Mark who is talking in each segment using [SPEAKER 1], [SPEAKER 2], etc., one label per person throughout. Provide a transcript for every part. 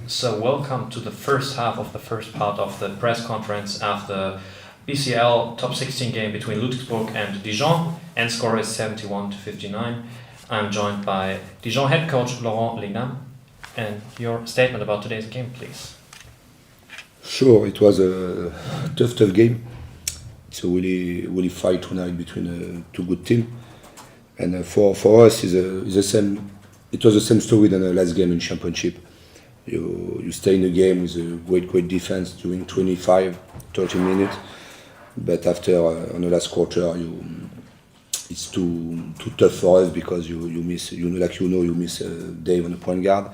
[SPEAKER 1] So welcome to the first half of the first part of the press conference after BCL top 16 game between Ludwigsburg and Dijon, and score is 71-59. I'm joined by Dijon head coach Laurent Lignam, and your statement about today's game, please.
[SPEAKER 2] Sure, it was a tough game. It's a really fight tonight between two good teams, and for us it's the same. It was the same story than the last game in championship. You stay in the game with a great defense during 25-30 minutes, but after on the last quarter it's too tough for us because you miss you miss Dave on the point guard,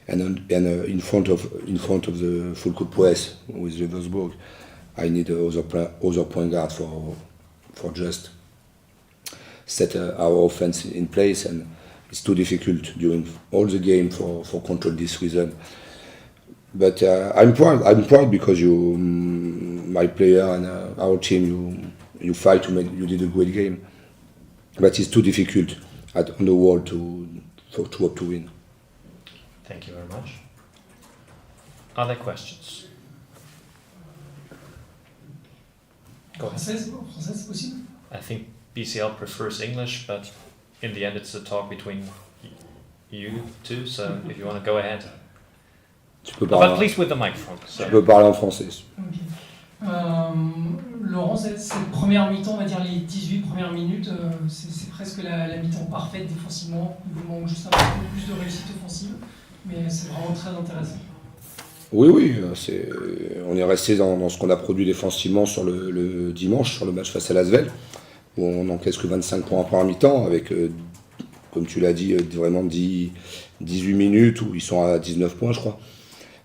[SPEAKER 2] and in front of the full court press with Ludwigsburg, I need other point guard for just set our offense in place, and it's too difficult during all the game for control this reason. But I'm proud because my player and our team, you fight to make. You did a great game, but it's too difficult on the world to win.
[SPEAKER 1] Thank you very much. Other questions? Go ahead.
[SPEAKER 3] Française possible?
[SPEAKER 1] I think BCL prefers English, but in the end it's a talk between you two, so if you want to go ahead. But please with the microphone.
[SPEAKER 2] Tu peux parler en français.
[SPEAKER 3] Okay. Laurent, cette première mi-temps, on va dire les 18 premières minutes, c'est presque la mi-temps parfaite défensivement. Il vous manque juste un peu plus de réussite offensive, mais c'est vraiment très intéressant.
[SPEAKER 2] Oui, on est resté dans ce qu'on a produit défensivement sur le dimanche, sur le match face à l'Asvel, où on encaisse que 25 points en première mi-temps, avec, comme tu l'as dit, vraiment 18 minutes où ils sont à 19 points, je crois.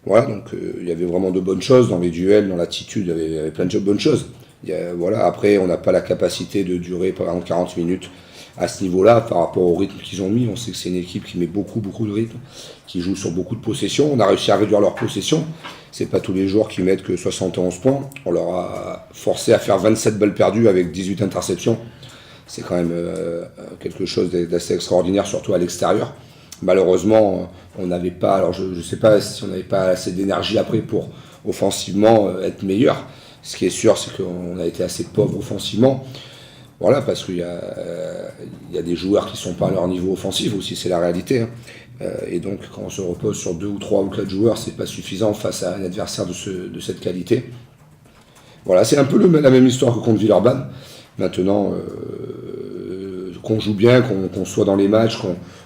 [SPEAKER 2] Voilà, donc il y avait vraiment de bonnes choses dans les duels, dans l'attitude, il y avait plein de bonnes choses. Voilà, après, on n'a pas la capacité de durer par exemple 40 minutes à ce niveau-là par rapport au rythme qu'ils ont mis. On sait que c'est une équipe qui met beaucoup de rythme, qui joue sur beaucoup de possessions. On a réussi à réduire leur possession. C'est pas tous les joueurs qui mettent que 71 points. On leur a forcé à faire 27 balles perdues avec 18 interceptions. C'est quand même quelque chose d'assez extraordinaire, surtout à l'extérieur. Malheureusement, on n'avait pas, alors je ne sais pas si on n'avait pas assez d'énergie après pour offensivement être meilleur. Ce qui est sûr, c'est qu'on a été assez pauvre offensivement. Voilà, parce qu'il y a des joueurs qui ne sont pas à leur niveau offensif aussi, c'est la réalité. Et donc, quand on se repose sur 2 ou 3 ou 4 joueurs, c'est pas suffisant face à un adversaire de cette qualité. Voilà, c'est un peu la même histoire que contre Villeurbanne. Maintenant, qu'on joue bien, qu'on soit dans les matchs,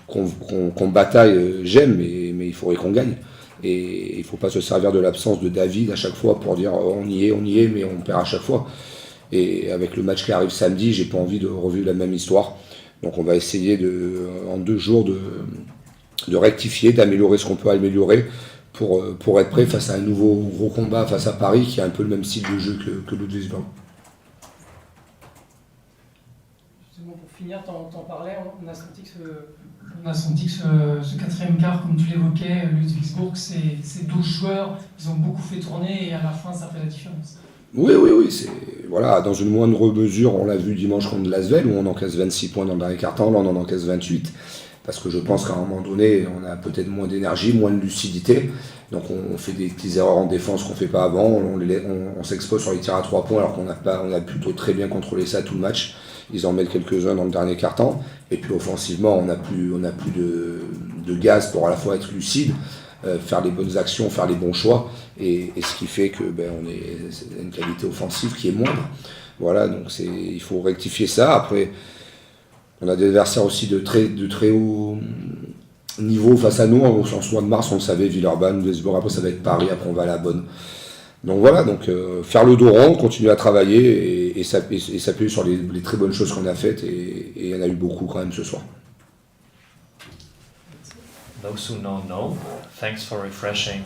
[SPEAKER 2] qu'on bataille, j'aime, mais il faudrait qu'on gagne. Et il ne faut pas se servir de l'absence de David à chaque fois pour dire on y est, mais on perd à chaque fois. Et avec le match qui arrive samedi, j'ai pas envie de revivre la même histoire. Donc on va essayer en 2 jours de rectifier, d'améliorer ce qu'on peut améliorer pour être prêt face à un nouveau gros combat face à Paris qui a un peu le même style de jeu que Ludwigsburg.
[SPEAKER 3] Justement, pour finir, t'en parlais, on a senti que ce quatrième quart, comme tu l'évoquais, Ludwigsburg, c'est 12 joueurs, ils ont beaucoup fait tourner et à la fin ça fait la différence.
[SPEAKER 2] Oui, voilà, dans une moindre mesure, on l'a vu dimanche contre l'Asvel, où on encaisse 26 points dans le dernier quart-temps, là on en encaisse 28, parce que je pense qu'à un moment donné, on a peut-être moins d'énergie, moins de lucidité, donc on fait des petites erreurs en défense qu'on ne fait pas avant, on s'expose sur les tirs à 3 points, alors qu'on a plutôt très bien contrôlé ça tout le match. Ils en mettent quelques-uns dans le dernier quart-temps, et puis offensivement, on n'a plus de gaz pour à la fois être lucide, faire les bonnes actions, faire les bons choix, et ce qui fait que on est une qualité offensive qui est moindre. Voilà, donc il faut rectifier ça. Après, on a des adversaires aussi de très haut niveau face à nous. En mois de mars, on le savait, Villeurbanne, Ludwigsburg, après ça va être Paris, après on va à la bonne. Donc voilà, faire le dos rond, continuer à travailler et s'appuyer sur les très bonnes choses qu'on a faites, et il y en a eu beaucoup quand même ce soir.
[SPEAKER 1] Those who know, thanks for refreshing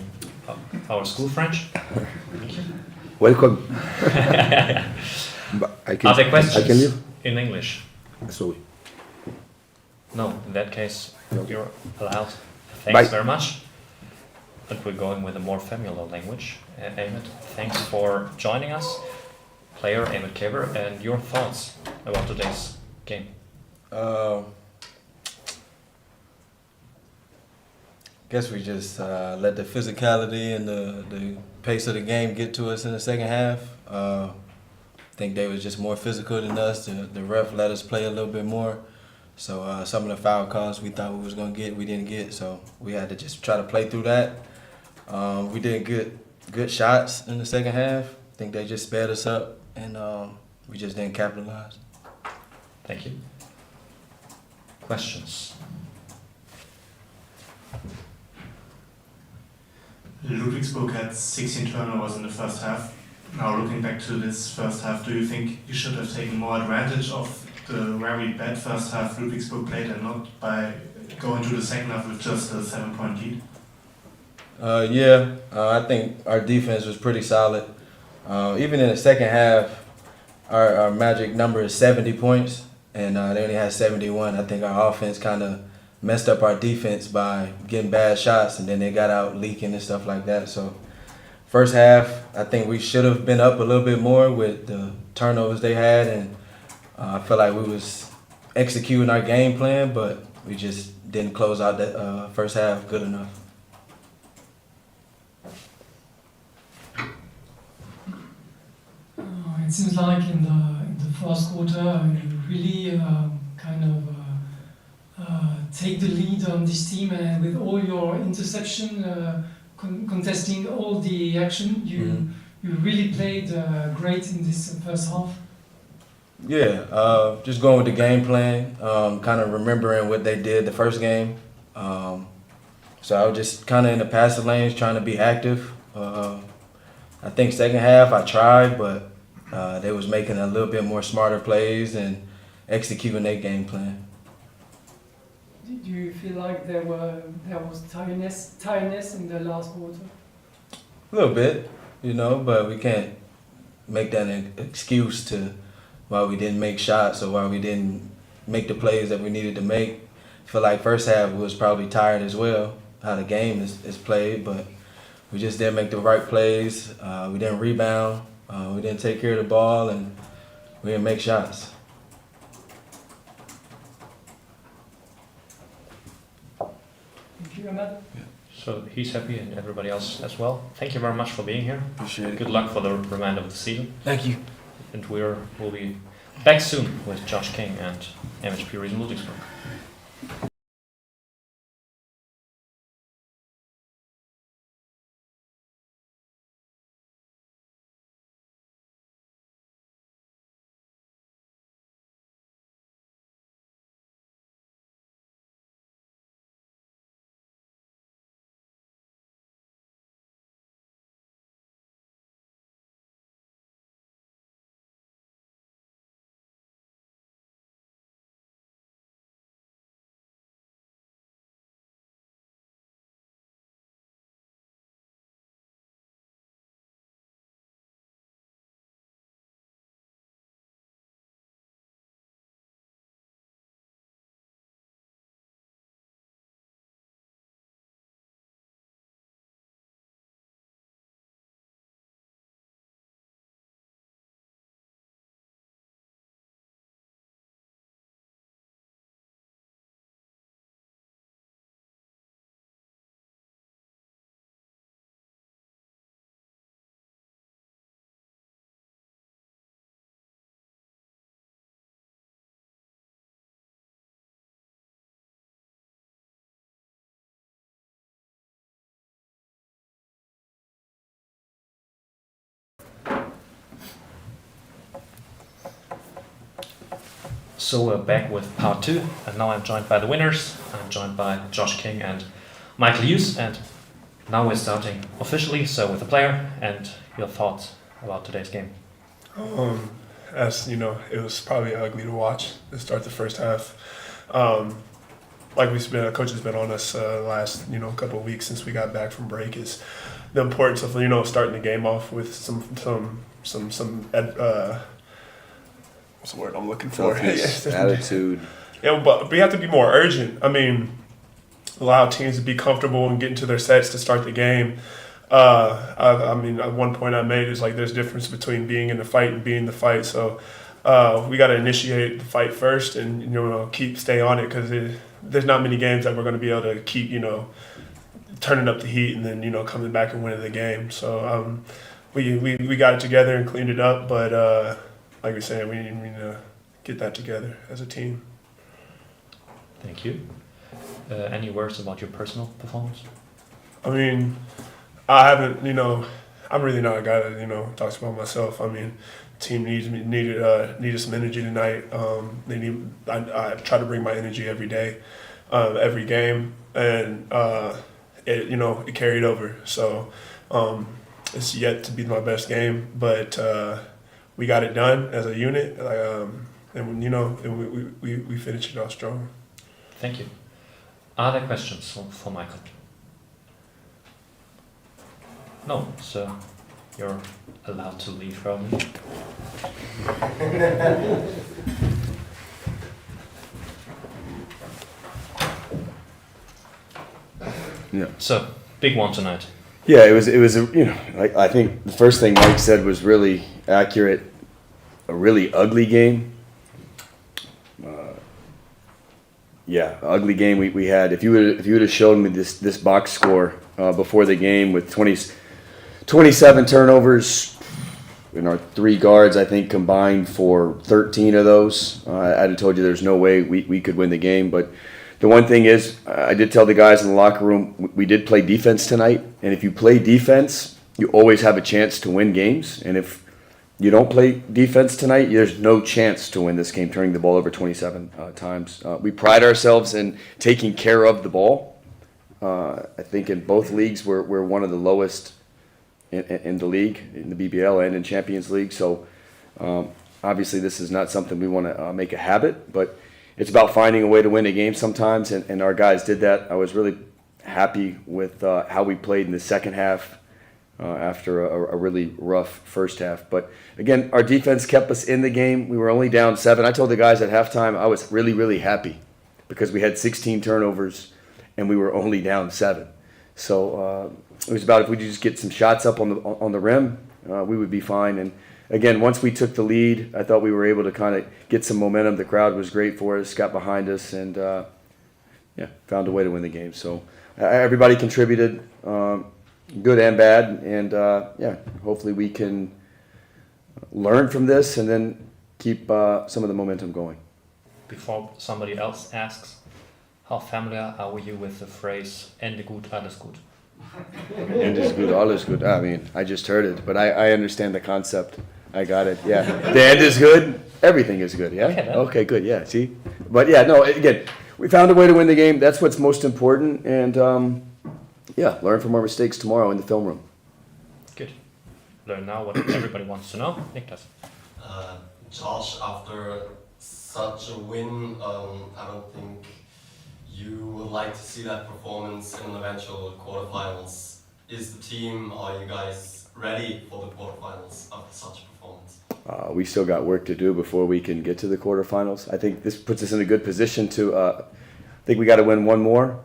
[SPEAKER 1] our school French.
[SPEAKER 2] Welcome.
[SPEAKER 1] Other questions
[SPEAKER 2] I can leave?
[SPEAKER 1] in English?
[SPEAKER 2] Sorry.
[SPEAKER 1] No, in that case, you're allowed. Thanks
[SPEAKER 2] Bye.
[SPEAKER 1] very much. But we're going with a more familiar language. Ahmed, thanks for joining us. Player Ahmed Keber, and your thoughts about today's game?
[SPEAKER 4] guess we just let the physicality and the pace of the game get to us in the second half. I think they was just more physical than us. The ref let us play a little bit more. So some of the foul calls we thought we was going to get, we didn't get. So we had to just try to play through that. We did good shots in the second half. I think they just sped us up, and we just didn't capitalize.
[SPEAKER 1] Thank you. Questions?
[SPEAKER 5] Ludwigsburg had 16 turnovers in the first half. Now looking back to this first half, do you think you should have taken more advantage of the very bad first half Ludwigsburg played and not by going to the second half with just a 7-point lead?
[SPEAKER 4] I think our defense was pretty solid. Even in the second half, our magic number is 70 points, and they only had 71. I think our offense kind of messed up our defense by getting bad shots, and then they got out leaking and stuff like that. So first half, I think we should have been up a little bit more with the turnovers they had, and I feel like we was executing our game plan, but we just didn't close out that first half good enough.
[SPEAKER 3] It seems like in the first quarter you really kind of take the lead on this team, and with all your interception, contesting all the action, you really played great in this first half.
[SPEAKER 4] Yeah, just going with the game plan, kind of remembering what they did the first game. So I was just kind of in the passive lanes trying to be active. I think second half I tried, but they was making a little bit more smarter plays and executing their game plan.
[SPEAKER 3] Did you feel like there was tiredness in the last quarter?
[SPEAKER 4] A little bit, but we can't make that an excuse to why we didn't make shots or why we didn't make the plays that we needed to make. I feel like first half we was probably tired as well, how the game is played, but we just didn't make the right plays. We didn't rebound. We didn't take care of the ball, and we didn't make shots.
[SPEAKER 3] Thank you, Ahmed.
[SPEAKER 1] So he's happy and everybody else as well. Thank you very much for being here.
[SPEAKER 4] Appreciate it.
[SPEAKER 1] Good luck for the remainder of the season.
[SPEAKER 4] Thank you.
[SPEAKER 1] And we'll be back soon with Josh King and MHP RIESEN Ludwigsburg. So we're back with part 2, and now I'm joined by the winners. I'm joined by Josh King and Michael Hughes, and now we're starting officially, so with the player and your thoughts about today's game.
[SPEAKER 6] As you know, it was probably ugly to watch to start the first half. Like coach has been on us last couple of weeks since we got back from break, is the importance of starting the game off with some what's the word I'm looking for?
[SPEAKER 2] Attitude.
[SPEAKER 6] Yeah, but we have to be more urgent. I mean, allow teams to be comfortable and get into their sets to start the game. I mean, at one point I made is like there's a difference between being in the fight and being the fight. So we got to initiate the fight first and stay on it, because there's not many games that we're going to be able to keep turning up the heat and then, coming back and winning the game. So we got it together and cleaned it up, but like we said, we need to get that together as a team.
[SPEAKER 1] Thank you. Any words about your personal performance?
[SPEAKER 6] I mean, I haven't, I'm really not a guy that, talks about myself. I mean, team needed some energy tonight. I try to bring my energy every day, every game, and it carried over. So it's yet to be my best game, but we got it done as a unit, and we finished it off strong.
[SPEAKER 1] Thank you. Are there questions for Michael? No, so you're allowed to leave, Roman.
[SPEAKER 2] Yeah.
[SPEAKER 1] So, big one tonight.
[SPEAKER 2] Yeah, it was I think the first thing Mike said was really accurate. A really ugly game. Ugly game we had. If you would have shown me this box score before the game with 27 turnovers, and our 3 guards I think combined for 13 of those, I'd have told you there's no way we could win the game. But the one thing is, I did tell the guys in the locker room, we did play defense tonight, and if you play defense, you always have a chance to win games. And if you don't play defense tonight, there's no chance to win this game, turning the ball over 27 times. We pride ourselves in taking care of the ball. I think in both leagues we're one of the lowest in the league, in the BBL and in Champions League. So obviously this is not something we want to make a habit, but it's about finding a way to win a game sometimes, and our guys did that. I was really happy with how we played in the second half. After a really rough first half. But again, our defense kept us in the game. We were only down 7. I told the guys at halftime I was really, really happy because we had 16 turnovers and we were only down 7. So it was about if we just get some shots up on the rim, we would be fine. And again, once we took the lead, I thought we were able to kind of get some momentum. The crowd was great for us, got behind us, and found a way to win the game. So everybody contributed. Good and bad, and hopefully we can learn from this and then keep some of the momentum going.
[SPEAKER 1] Before somebody else asks, how familiar are you with the phrase "Ende gut, alles gut"?
[SPEAKER 2] Ende is good, alles good. I mean, I just heard it, but I understand the concept. I got it. Yeah, the end is good. Everything is good. Yeah. Okay. Good. Yeah. See, but no. Again, we found a way to win the game. That's what's most important, and. Learn from our mistakes tomorrow in the film room.
[SPEAKER 1] Good. Learn now what everybody wants to know. Niklas.
[SPEAKER 7] Josh, after such a win, I don't think you would like to see that performance in an eventual quarterfinals. Is the team, are you guys ready for the quarterfinals after such a performance?
[SPEAKER 2] We still got work to do before we can get to the quarterfinals. I think this puts us in a good position to, I think we got to win one more.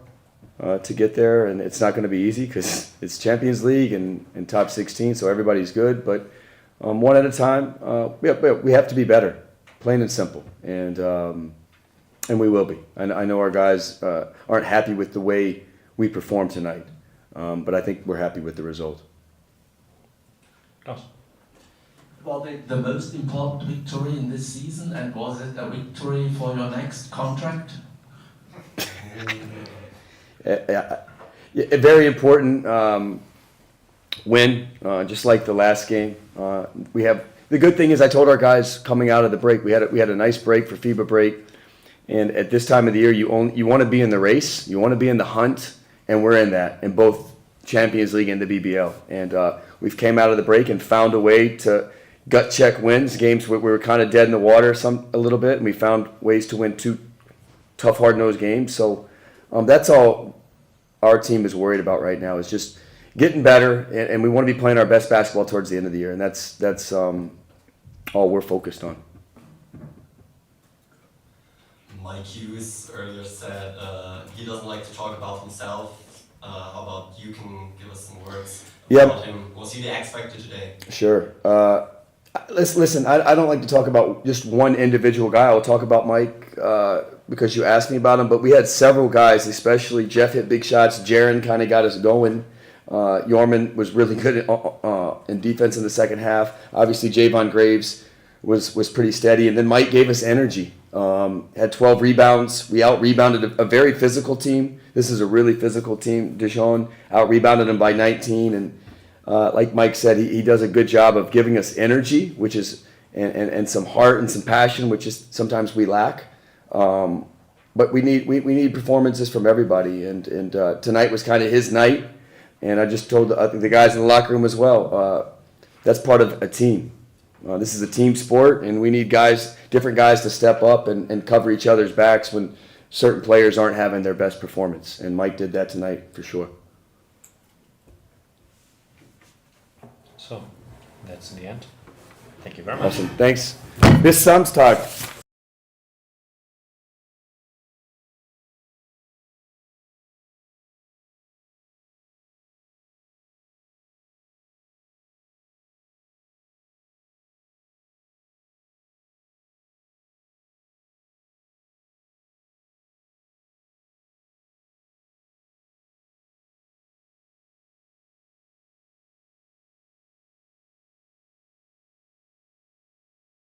[SPEAKER 2] To get there, and it's not going to be easy because it's Champions League and top 16, so everybody's good. But one at a time, we have to be better, plain and simple, and we will be. I know our guys aren't happy with the way we performed tonight, but I think we're happy with the result.
[SPEAKER 8] Was it the most important victory in this season, and was it a victory for your next contract?
[SPEAKER 2] A very important win, just like the last game. We have the good thing is I told our guys coming out of the break, we had a nice break for FIBA break, and at this time of the year you want to be in the race, you want to be in the hunt, and we're in that in both Champions League and the BBL. And we've came out of the break and found a way to gut check wins, games where we were kind of dead in the water a little bit, and we found ways to win 2 tough, hard-nosed games. So that's all our team is worried about right now, is just getting better, and we want to be playing our best basketball towards the end of the year, and that's all we're focused on.
[SPEAKER 7] Mike Hughes earlier said he doesn't like to talk about himself. How about you can give us some words about him? Was he the X factor today?
[SPEAKER 2] Sure. Listen, I don't like to talk about just one individual guy. I'll talk about Mike because you asked me about him. But we had several guys, especially Jeff hit big shots. Jaron kind of got us going. Yorman was really good in defense in the second half. Obviously, Javon Graves was pretty steady. And then Mike gave us energy. Had 12 rebounds. We out-rebounded a very physical team. This is a really physical team. Dijon out-rebounded them by 19. And like Mike said, he does a good job of giving us energy, which is and some heart and some passion, which is sometimes we lack. But we need performances from everybody, and tonight was kind of his night. And I just told I think the guys in the locker room as well. That's part of a team. This is a team sport, and we need different guys to step up and cover each other's backs when certain players aren't having their best performance. And Mike did that tonight for sure.
[SPEAKER 1] So, that's the end. Thank you very much.
[SPEAKER 2] Awesome. Thanks. Bis Samstag.